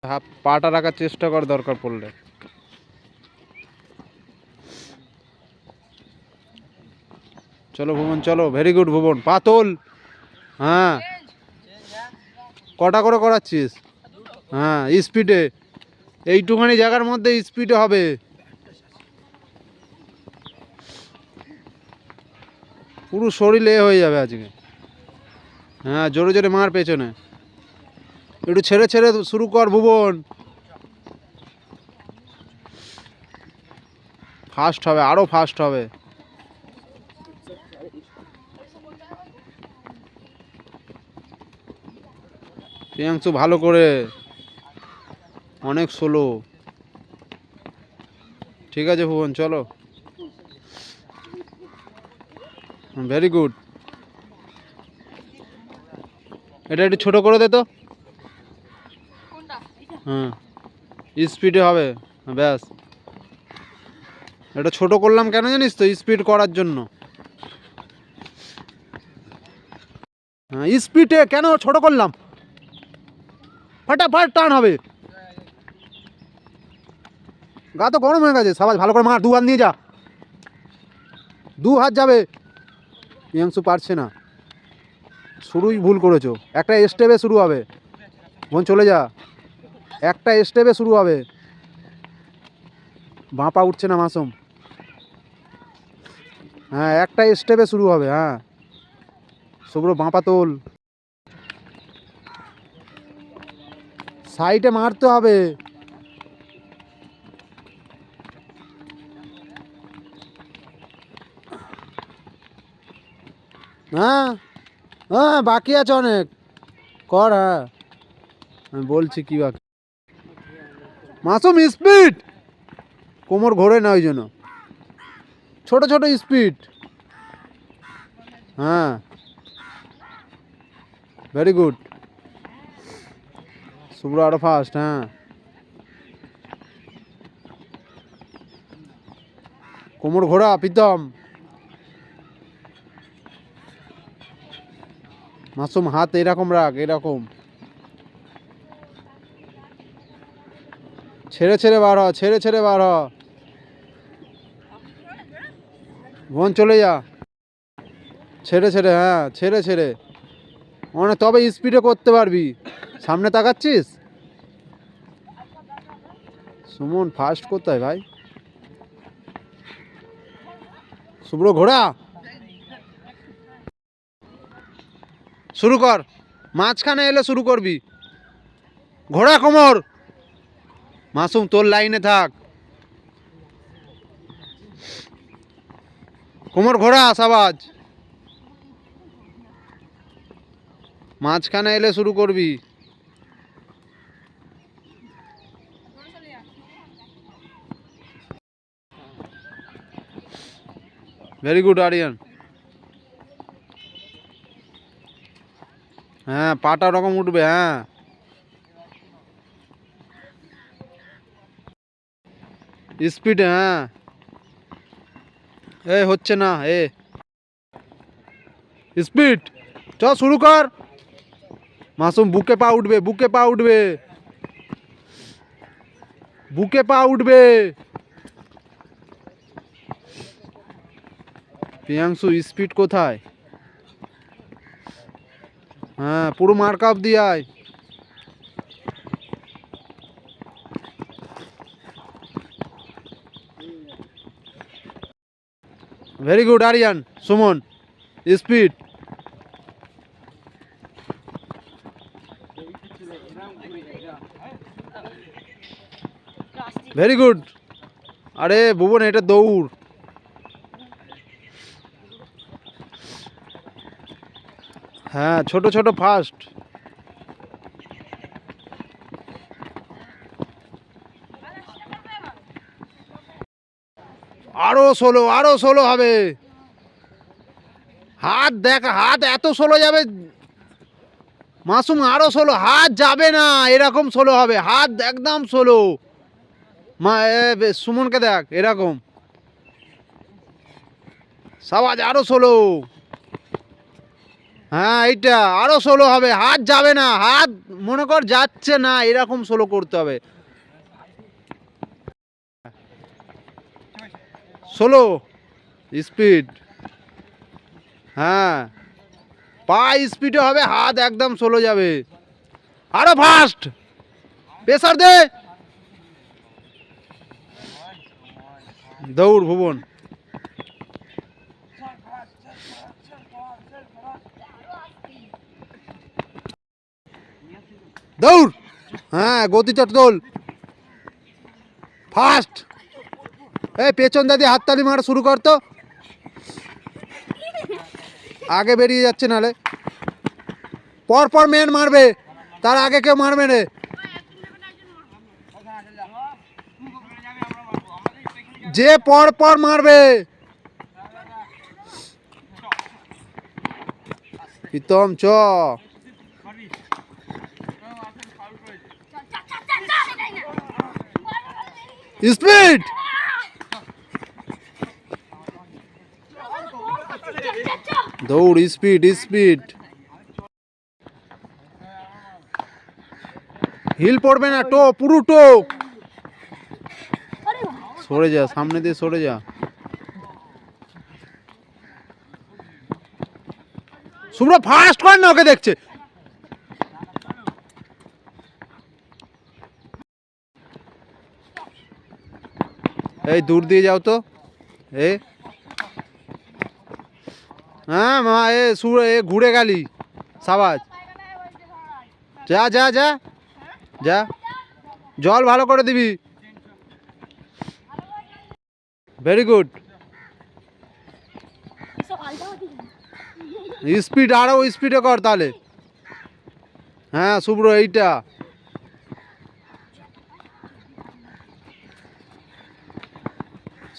হাত পাটা রাখার চেষ্টা কর দরকার পড়লে। চলো ভুবন চলো, ভেরি গুড ভুবন, পা তোল। হ্যাঁ, কটা করে করাচ্ছিস? হ্যাঁ স্পিডে, এইটুখানি জায়গার মধ্যে স্পিডে হবে। পুরো শরীর এ হয়ে যাবে আজকে। হ্যাঁ জোরে জোরে মার পেছনে, একটু ছেড়ে ছেড়ে শুরু কর ভুবন। ফাস্ট হবে, আরো ফাস্ট হবে। প্রিয়াংশু ভালো করে, অনেক স্লো। ঠিক আছে ভুবন চলো, ভেরি গুড। এটা একটু ছোট করে দে তো। হ্যাঁ স্পিডে হবে, ব্যাস। এটা ছোট করলাম কেন জানিস তো, স্পিড করার জন্য। হ্যাঁ স্পিডে কেন ছোট করলাম, ফাটাফাট টান হবে। গা তো গরম হয়ে গেছে, সবাই ভালো করে মার, দু হাত নিয়ে যা, দু হাত যাবে। প্রিয়াংশু পারছে না, শুরুই ভুল করেছো। একটা স্টেপে শুরু হবে, বোন চলে যা, একটা স্টেপে শুরু হবে। বাঁ পা উঠছে না মাসুম। হ্যাঁ একটা স্টেপে শুরু হবে। হ্যাঁ শুভ্র বাঁ পা তোল, সাইডে মারতে হবে। হ্যাঁ হ্যাঁ বাকি আছে অনেক, কর। হ্যাঁ আমি বলছি কি বাকি। মাসুম স্পিড, কোমর ঘোরে না ওই জন্য, ছোট ছোট স্পিড। হ্যাঁ ভেরি গুড শুভ্র, আরো ফাস্ট। হ্যাঁ কোমর ঘোরা প্রীতম। মাসুম হাত এরকম রাখ, এরকম ছেড়ে ছেড়ে বার হ, ছেড়ে ছেড়ে বার হ। বোন চলে যা, ছেড়ে ছেড়ে, হ্যাঁ ছেড়ে ছেড়ে, মানে তবে স্পিডে করতে পারবি। সামনে তাকাচ্ছিস? সুমন ফাস্ট কোথায় ভাই? শুভ্র ঘোড়া শুরু কর, মাঝখানে এলে শুরু করবি। ঘোড়া কোমর, মাসুম তোর লাইনে থাক। কোমর ঘোড়া সাবাজ, মাঝখানে এলে শুরু করবি। Very good Aryan. হ্যাঁ পাটা ওরকম উঠবে। হ্যাঁ স্পিডে। হ্যাঁ এ হচ্ছে না, এ স্পিড, চ শুরু কর। মাসুম বুকে পা উঠবে, বুকে পা উঠবে, বুকে পা উঠবে। প্রিয়াংশু স্পিড কোথায়? হ্যাঁ পুরো মার্ক আপ দিয়ে আয়। Very good Aryan. Suman speed, very good. আরে ভুবন এটা দৌড়। হ্যাঁ ছোট ছোট ফাস্ট। আরো ষোলো, আরো ষোলো হবে। হাত দেখ, হাত এত ষোলো যাবে মাসুম, আরো ষোলো। হাত যাবে না, এরকম ষোলো হবে, হাত একদম ষোলো। মা সুমনকে দেখ এরকম, সাবাজ আরো ষোলো। হ্যাঁ এইটা আরো 16 হবে, হাত যাবে না, হাত মনে কর যাচ্ছে না, এরকম 16 করতে হবে। 16 স্পিড। হ্যাঁ পা স্পিডে হবে, হাত একদম 16 যাবে। আরো ফাস্ট, প্রেসার দে, দৌড় ভুবন। দৌড়, হ্যাঁ গতিটা তোল, ফাস্ট। এই পেছন দাদি হাততালি মারা শুরু কর তো, আগে বেরিয়ে যাচ্ছে নালে। পর পর মেন মারবে, তার আগে কেউ মারবে রে। যে পর পর মারবে। প্রীতম চ, স্পিড। দৌড়, স্পিড স্পিড। হিল পড়বে না, টো পুরো টো। সরে যা, সামনে দিয়ে সরে যা। শুভ্র ফাস্ট কর না, ওকে দেখছে। এই দূর দিয়ে যাও তো। এ হ্যাঁ মা, এ সুর এ ঘুরে গেলি সাবাজ। যা যা যা যা, জল ভালো করে দিবি। Very good. স্পিড আরো স্পিডে কর তাহলে। হ্যাঁ শুভ্র এইটা।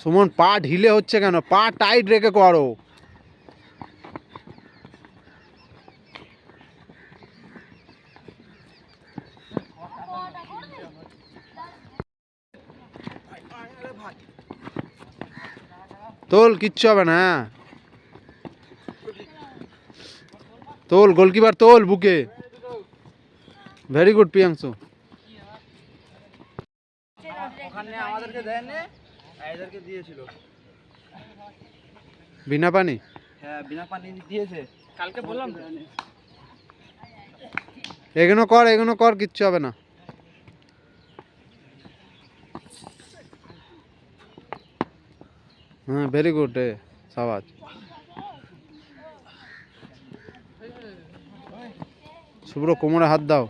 সুমন পা ঢিলে হচ্ছে কেন, পা টাইট রেখে করো। তোল, কিচ্ছু হবে না। হ্যাঁ তোল, গোলকিপার তোল বুকে। Very good Priyanshu. বিনা পানি, হ্যাঁ বিনা পানি দিয়েছে কালকে বললাম তো। এগুলো কর, কিচ্ছু হবে না। হ্যাঁ ভেরি গুড এ সাবাজ। শুভ্র কোমরে হাত দাও।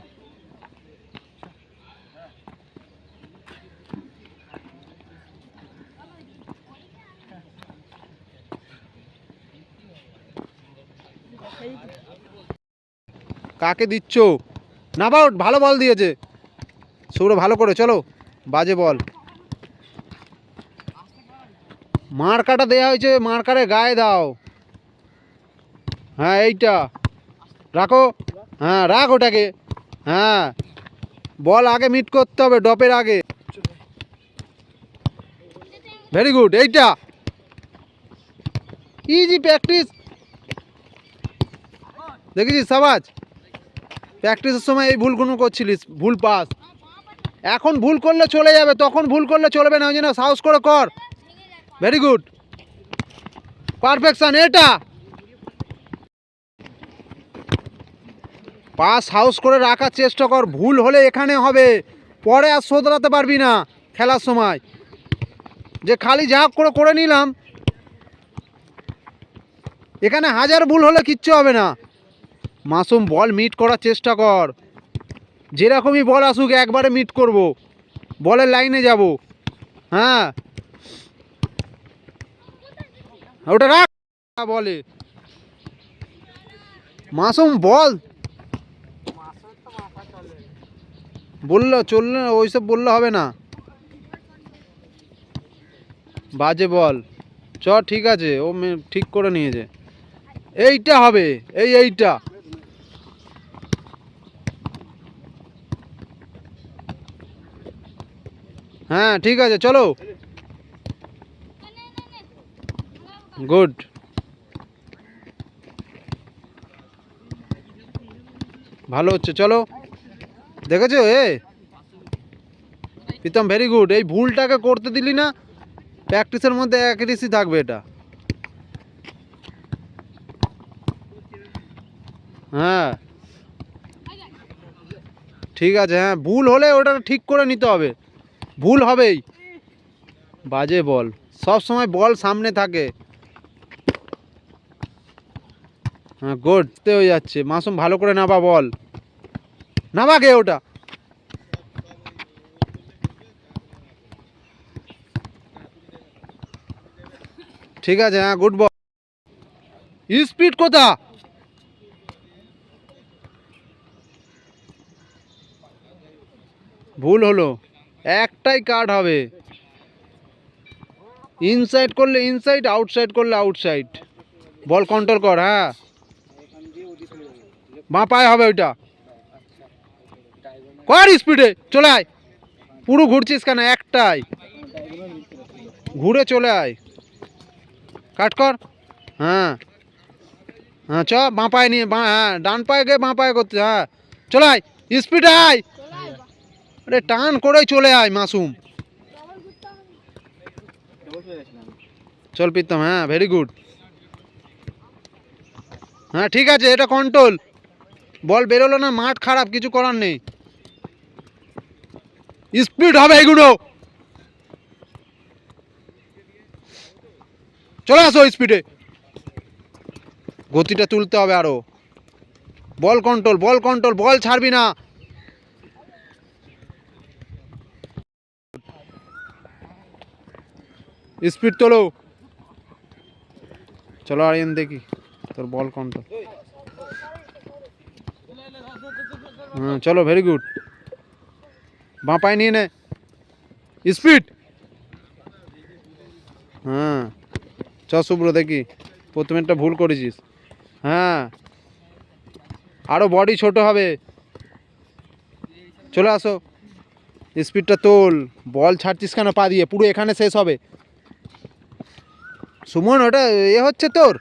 কাকে দিচ্ছ? না বাউট, ভালো বল দিয়েছে শুভ্র, ভালো করে চলো। বাজে বল, মার্কাটা দেয়া হয়েছে, মার্কারে গায়ে দাও। হ্যাঁ এইটা রাখো, হ্যাঁ রাখ ওটাকে। হ্যাঁ বল আগে মিট করতে হবে, ডপের আগে। ভেরি গুড, এইটা ইজি প্র্যাকটিস। দেখেছিস সাবাজ, প্র্যাকটিসের সময় এই ভুলগুলো করছিলিস, ভুল পাস। এখন ভুল করলে চলে যাবে, তখন ভুল করলে চলবে না, ওই জন্য সাহস করে কর। Very good, perfection. এটা পাস হাউস করে রাখার চেষ্টা কর, ভুল হলে এখানে হবে, পরে আর শোধরাতে পারবি না খেলার সময়। যে খালি যা করে করে নিলাম, এখানে হাজার ভুল হলে কিচ্ছু হবে না। মাসুম বল মিট করার চেষ্টা কর, যেরকমই বল আসুক একবারে মিট করব, বলের লাইনে যাব। হ্যাঁ ওটা রাখ বলে। মাসুম বল বললো চললে, ওইসব বললে হবে না, বাজে বল। চ ঠিক আছে, ও ঠিক করে নিয়েছে। এইটা হবে, এইটা। হ্যাঁ ঠিক আছে চলো, গুড। ভালো হচ্ছে, চলো। দেখেছো প্রীতম, ভেরি গুড। এই ভুলটাকে করতে দিলি না, প্র্যাকটিসের মধ্যে অ্যাকুরেসি থাকবে এটা। হ্যাঁ ঠিক আছে, হ্যাঁ ভুল হলে ওটা ঠিক করে নিতে হবে, ভুল হবেই। বাজে বল, সব সময় বল সামনে থাকে। হ্যাঁ গুড, হয়ে যাচ্ছে। মাসুম ভালো করে নাবা বল, নাবা গে ওটা। ঠিক আছে, হ্যাঁ গুড বল। স্পিড কোথা? ভুল হলো, একটাই কার্ড হবে। ইনসাইড করলে ইনসাইড, আউটসাইড করলে আউটসাইড। বল কন্ট্রোল কর। হ্যাঁ বাঁ পায়ে হবে ওইটা, কর স্পিডে চলে আয়। পুরো ঘুরছিস কেন? একটাই ঘুরে চলে আয়, কাট কর। হ্যাঁ হ্যাঁ চ, বাঁ পায়ে নিয়ে হ্যাঁ ডান পায়ে গিয়ে বাঁ পায়ে করতে। হ্যাঁ চলে আয়, স্পিডে আয়। আরে টান করেই চলে আয় মাসুম। চল প্রীতম, হ্যাঁ ভেরি গুড। হ্যাঁ ঠিক আছে, এটা কন্ট্রোল। বল বেরোলো না, মাঠ খারাপ, কিছু করার নেই। স্পিড হবে এগুলো, চলে আসো স্পিডে। গতিটা তুলতে হবে আরো। বল কন্ট্রোল, বল কন্ট্রোল, বল ছাড়বি না। স্পিড তোলো। চলো আরিয়ান, দেখি তোর বল কন্ট্রোল। হ্যাঁ চলো, ভেরি গুড। বাঁ পায়ে নিয়ে নে, স্পিড। হ্যাঁ চ শুভ্র, দেখি প্রথমেরটা ভুল করেছিস। হ্যাঁ আরো বডি ছোট হবে, চলে আসো। স্পিডটা তোল, বল ছাড়ছিস কেন পা দিয়ে? পুরো এখানে শেষ হবে। সুমন ওটা হচ্ছে তোর।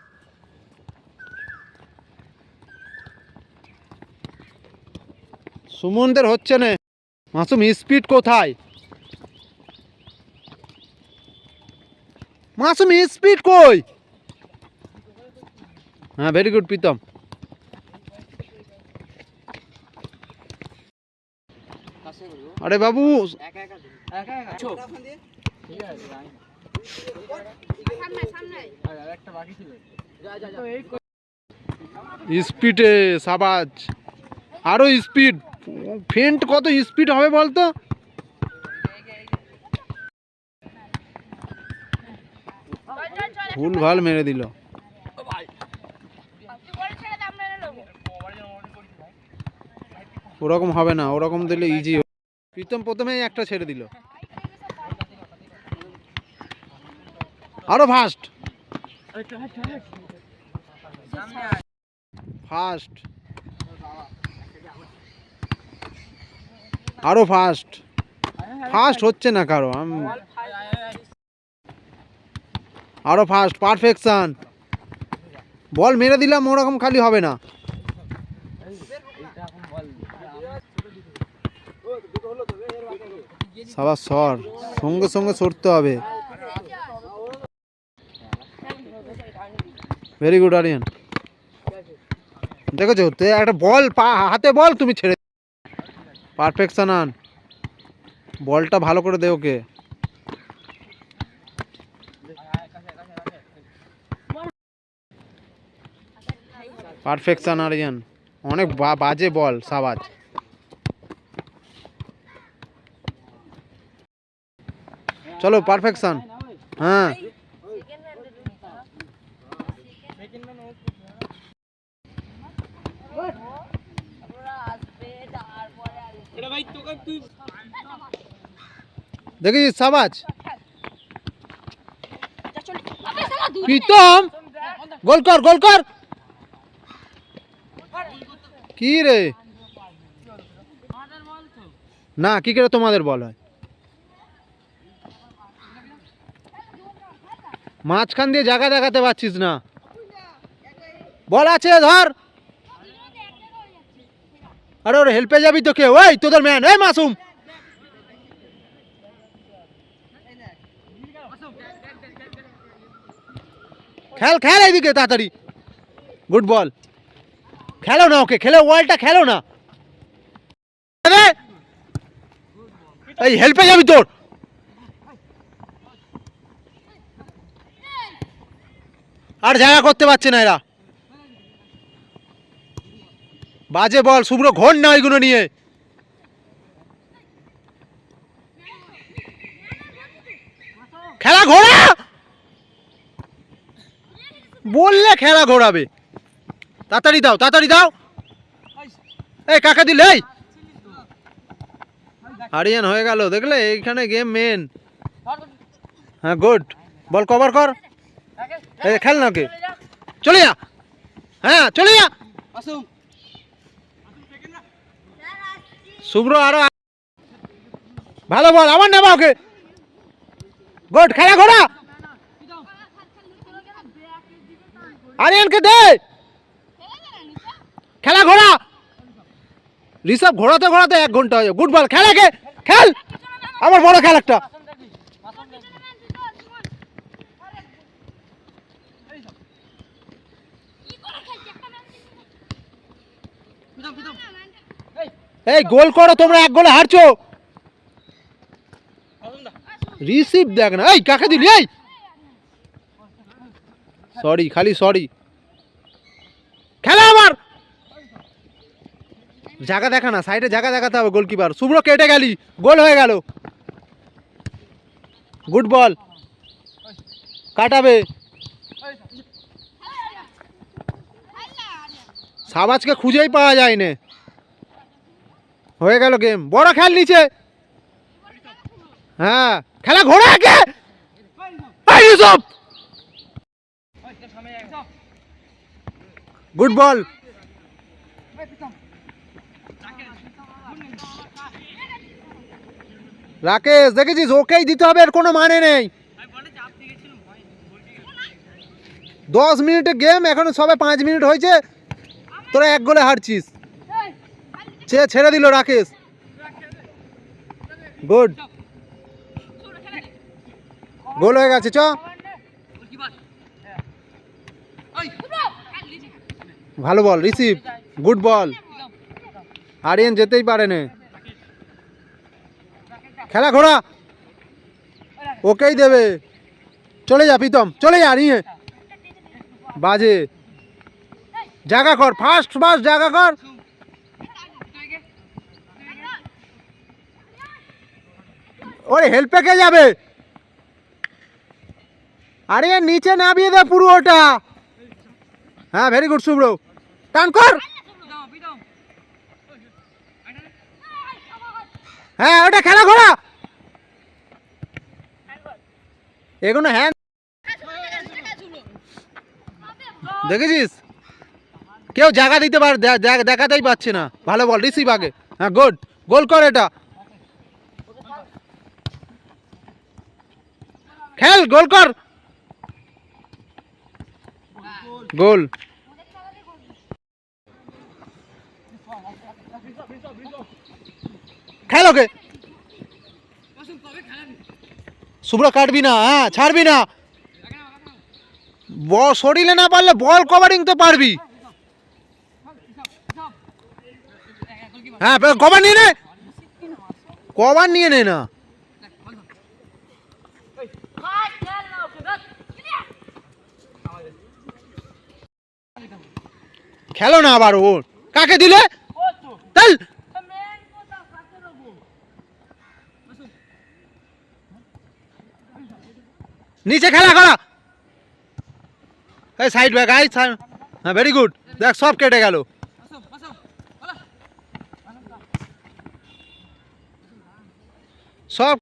সুমনদের হচ্ছে না। মাসুম স্পিড কোথায়? মাসুম স্পিড কই? হ্যাঁ ভেরি গুড প্রীতম। আরে বাবু, স্পিডে সাবাজ, আরো স্পিড। ফেন্ট কত স্পিড হবে বলতো? ভুল ভাল মেরে দিল। ওরকম হবে না, ওরকম দিলে ইজি। প্রীতম প্রথমেই একটা ছেড়ে দিল। আরো ফাস্ট, ফাস্ট, আরো ফাস্ট। ফাস্ট হচ্ছে না কারো। আরো ফাস্ট, পারফেকশন। বল মেরে দিলাম, ওরকম খালি হবে না। সবার সর সঙ্গে সঙ্গে সরতে হবে। Very good Aryan. দেখেছো তো, একটা বল হাতে বল তুমি ছেড়ে, পারফেকশন আন। বলটা ভালো করে দে ওকে। পারফেকশন আরিয়ান। অনেক বাজে বল সাবাজ। চলো পারফেকশন। হ্যাঁ দেখেছিস সাবাজ। প্রীতম গোল কর, গোল কর। কি রে? না কি করে তোমাদের বল হয়? মাঝখান দিয়ে জায়গা দেখাতে পারছিস না। বল আছে, ধর। আরে ওর হেল্পে যাবি তো কে? ওই তোদের ম্যান, এই মাসুম খেল খেল এইদিকে তাড়াতাড়ি। গুড বল, খেলো না ওকে, খেলে ওয়ালটা খেলো না। এই হেল্পে যাবি তোর। আর জায়গা করতে পারছে না এরা, বাজে বল। শুভ্র ঘোর না ওইগুলো নিয়ে। খেলা ঘোরা, বললে খেলা ঘোরাবে। তাড়াতাড়ি দাও, তাড়াতাড়ি দাও। এই কাকে দিলে? এই আরিয়ান হয়ে গেল, দেখলে এইখানে গেম মেন। হ্যাঁ গুড বল, কভার কর। এই খেল না ওকে, চলে যা। হ্যাঁ চলে যা। শুভ্র আরো ভালো বল, আমার নেবা ওকে। গুড, খেলা ঘোরা। আরিয়ানকে দে, খেলা ঘোরা। ঋষভ ঘোরাতে ঘোরাতে 1 ঘন্টা হয়ে। গুড বল, খেলাকে খেল। আমার বড় খেল একটা। এই গোল করো তোমরা, 1 গোলে হারছো। রিসিভ দেখ না। এই কাকে দিলি? এই সরি, খালি সরি। খেলা আমার জায়গা দেখা না, সাইডে জায়গা দেখাতে হবে গোলকিপার। শুভ্র কেটে গেলি, গোল হয়ে গেল। গুড বল, কাটাবে। সাবাজকে খুঁজেই পাওয়া যায় না। হয়ে গেল গেম। বড় খেল নিচে। হ্যাঁ খেলা ঘোরা কে? Good ball. রাকেশ দেখেছিস, ওকেই দিতে হবে, এর কোনো মানে নেই। 10 মিনিটের গেম, এখন সবে 5 মিনিট হয়েছে, তোরা 1 গোলে হারছিস। ছেড়ে দিল রাকেশ। গুড, গোল হয়ে গেছে। চ ভালো ball, receive. Good ball. Aryan যেতেই পারে না। খেলা ঘোরা, ওকেই দেবে। চলে যা প্রীতম, চলে যা। নিয়ে বাজে জায়গা কর, ফার্স্ট ফার্স্ট জায়গা কর। ওরে হেল্পে কে যাবে? আরে নিচে নামিয়ে দে পুরো ওটা। হ্যাঁ ভেরি গুড শুভ্র, টান কর। হ্যাঁ ওটা খেলা ঘোরা। এগুলো হ্যাঁ দেখেছিস, কেউ জায়গা দিতে পারে, দেখাতেই পাচ্ছে না। ভালো বল, রিসিভ আগে। হ্যাঁ গুড, গোল কর এটা। খেল, গোল কর। গোল। খেল ওকে। শুভ্র কাটবি না, হ্যাঁ ছাড়বি না। শরীরে না পারলে বল কভারিং তো পারবি। হ্যাঁ কভার নিয়ে নে, কভার নিয়ে নে না। খেলো না আবার। ও কাকে দিলে? চল নিচে খেলা করা। এই সাইড ব্যাক, আই। হ্যাঁ ভেরি গুড। দেখ সব কেটে গেল। সব